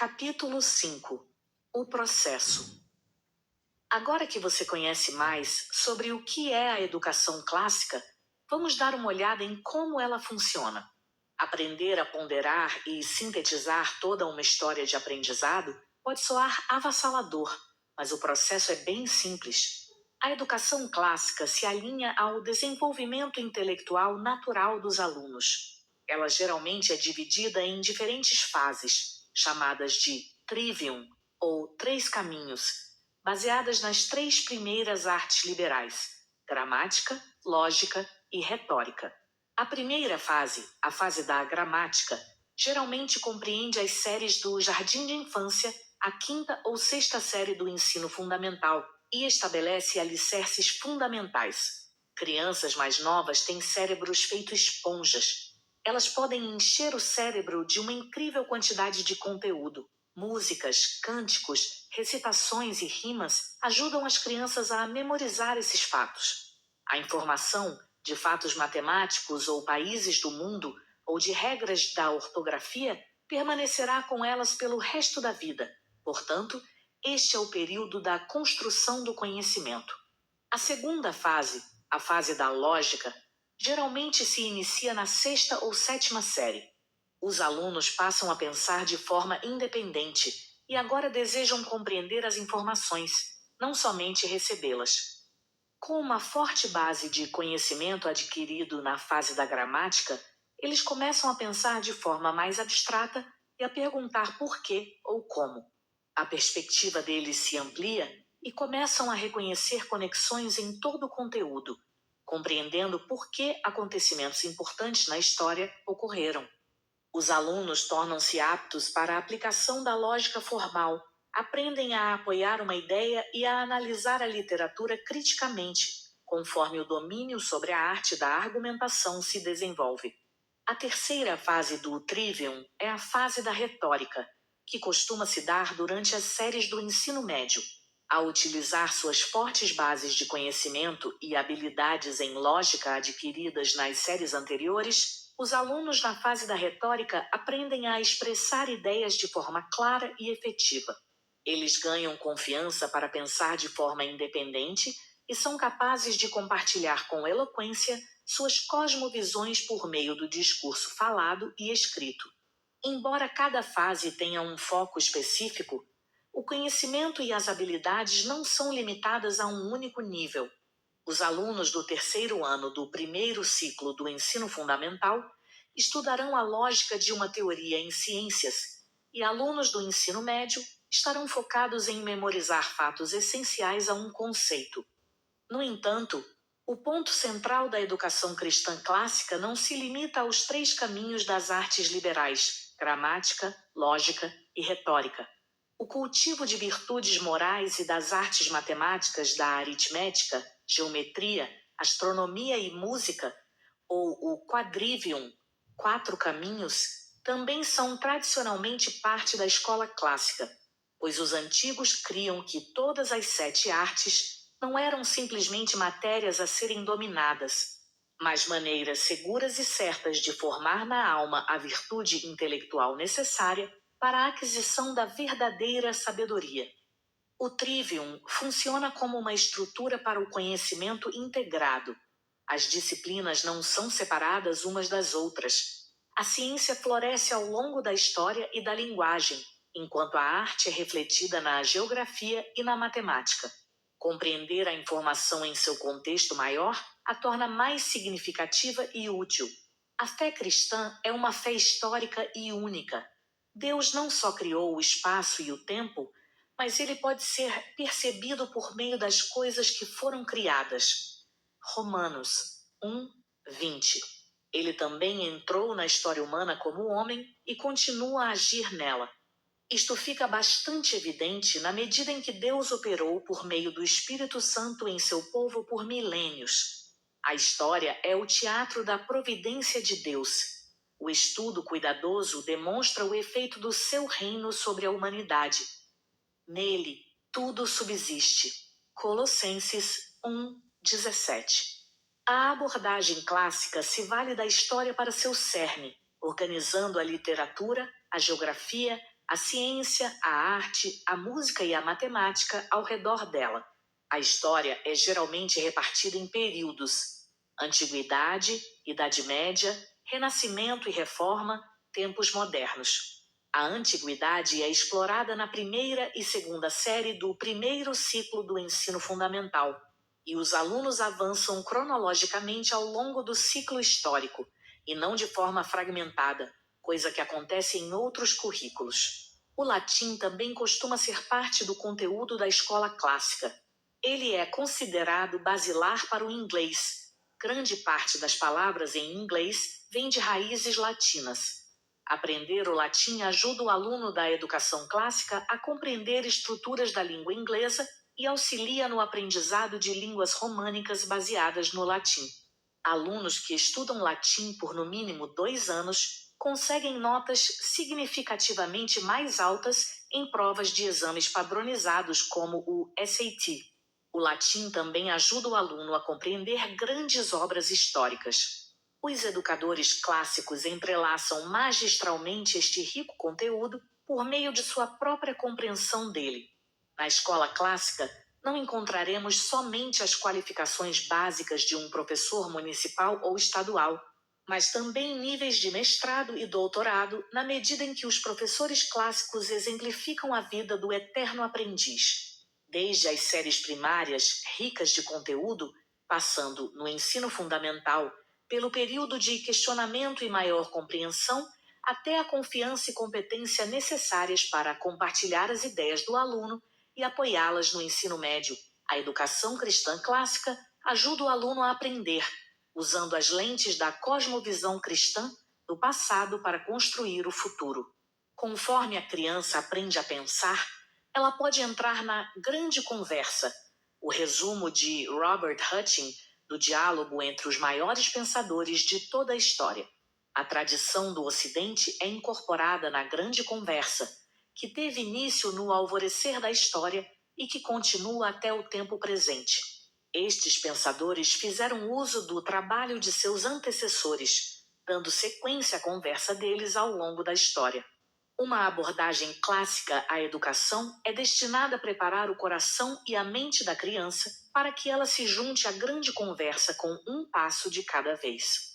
Capítulo 5. O processo. Agora que você conhece mais sobre o que é a educação clássica, vamos dar uma olhada em como ela funciona. Aprender a ponderar e sintetizar toda uma história de aprendizado pode soar avassalador, mas o processo é bem simples. A educação clássica se alinha ao desenvolvimento intelectual natural dos alunos. Ela geralmente é dividida em diferentes fases, chamadas de trivium, ou três caminhos, baseadas nas três primeiras artes liberais: gramática, lógica e retórica. A primeira fase, a fase da gramática, geralmente compreende as séries do jardim de infância, a quinta ou sexta série do ensino fundamental, e estabelece alicerces fundamentais. Crianças mais novas têm cérebros feitos esponjas. Elas podem encher o cérebro de uma incrível quantidade de conteúdo. Músicas, cânticos, recitações e rimas ajudam as crianças a memorizar esses fatos. A informação de fatos matemáticos ou países do mundo, ou de regras da ortografia, permanecerá com elas pelo resto da vida. Portanto, este é o período da construção do conhecimento. A segunda fase, a fase da lógica, geralmente se inicia na sexta ou sétima série. Os alunos passam a pensar de forma independente e agora desejam compreender as informações, não somente recebê-las. Com uma forte base de conhecimento adquirido na fase da gramática, eles começam a pensar de forma mais abstrata e a perguntar por quê ou como. A perspectiva deles se amplia e começam a reconhecer conexões em todo o conteúdo, compreendendo por que acontecimentos importantes na história ocorreram. Os alunos tornam-se aptos para a aplicação da lógica formal, aprendem a apoiar uma ideia e a analisar a literatura criticamente, conforme o domínio sobre a arte da argumentação se desenvolve. A terceira fase do trivium é a fase da retórica, que costuma se dar durante as séries do ensino médio. Ao utilizar suas fortes bases de conhecimento e habilidades em lógica adquiridas nas séries anteriores, os alunos na fase da retórica aprendem a expressar ideias de forma clara e efetiva. Eles ganham confiança para pensar de forma independente e são capazes de compartilhar com eloquência suas cosmovisões por meio do discurso falado e escrito. Embora cada fase tenha um foco específico, o conhecimento e as habilidades não são limitadas a um único nível. Os alunos do terceiro ano do primeiro ciclo do ensino fundamental estudarão a lógica de uma teoria em ciências, e alunos do ensino médio estarão focados em memorizar fatos essenciais a um conceito. No entanto, o ponto central da educação cristã clássica não se limita aos três caminhos das artes liberais: gramática, lógica e retórica. O cultivo de virtudes morais e das artes matemáticas da aritmética, geometria, astronomia e música, ou o quadrivium, quatro caminhos, também são tradicionalmente parte da escola clássica, pois os antigos criam que todas as 7 artes não eram simplesmente matérias a serem dominadas, mas maneiras seguras e certas de formar na alma a virtude intelectual necessária para a aquisição da verdadeira sabedoria. O trivium funciona como uma estrutura para o conhecimento integrado. As disciplinas não são separadas umas das outras. A ciência floresce ao longo da história e da linguagem, enquanto a arte é refletida na geografia e na matemática. Compreender a informação em seu contexto maior a torna mais significativa e útil. A fé cristã é uma fé histórica e única. Deus não só criou o espaço e o tempo, mas ele pode ser percebido por meio das coisas que foram criadas. Romanos 1:20. Ele também entrou na história humana como homem e continua a agir nela. Isto fica bastante evidente na medida em que Deus operou por meio do Espírito Santo em seu povo por milênios. A história é o teatro da providência de Deus. O estudo cuidadoso demonstra o efeito do seu reino sobre a humanidade. Nele, tudo subsiste. Colossenses 1:17. A abordagem clássica se vale da história para seu cerne, organizando a literatura, a geografia, a ciência, a arte, a música e a matemática ao redor dela. A história é geralmente repartida em períodos: Antiguidade, Idade Média, Renascimento e Reforma, tempos modernos. A antiguidade é explorada na primeira e segunda série do primeiro ciclo do ensino fundamental, e os alunos avançam cronologicamente ao longo do ciclo histórico, e não de forma fragmentada, coisa que acontece em outros currículos. O latim também costuma ser parte do conteúdo da escola clássica. Ele é considerado basilar para o inglês. Grande parte das palavras em inglês vem de raízes latinas. Aprender o latim ajuda o aluno da educação clássica a compreender estruturas da língua inglesa e auxilia no aprendizado de línguas românicas baseadas no latim. Alunos que estudam latim por no mínimo 2 anos conseguem notas significativamente mais altas em provas de exames padronizados como o SAT. O latim também ajuda o aluno a compreender grandes obras históricas. Os educadores clássicos entrelaçam magistralmente este rico conteúdo por meio de sua própria compreensão dele. Na escola clássica, não encontraremos somente as qualificações básicas de um professor municipal ou estadual, mas também níveis de mestrado e doutorado, na medida em que os professores clássicos exemplificam a vida do eterno aprendiz. Desde as séries primárias, ricas de conteúdo, passando no ensino fundamental, pelo período de questionamento e maior compreensão, até a confiança e competência necessárias para compartilhar as ideias do aluno e apoiá-las no ensino médio. A educação cristã clássica ajuda o aluno a aprender, usando as lentes da cosmovisão cristã do passado para construir o futuro. Conforme a criança aprende a pensar, ela pode entrar na grande conversa, o resumo de Robert Hutton do diálogo entre os maiores pensadores de toda a história. A tradição do Ocidente é incorporada na grande conversa, que teve início no alvorecer da história e que continua até o tempo presente. Estes pensadores fizeram uso do trabalho de seus antecessores, dando sequência à conversa deles ao longo da história. Uma abordagem clássica à educação é destinada a preparar o coração e a mente da criança para que ela se junte à grande conversa com um passo de cada vez.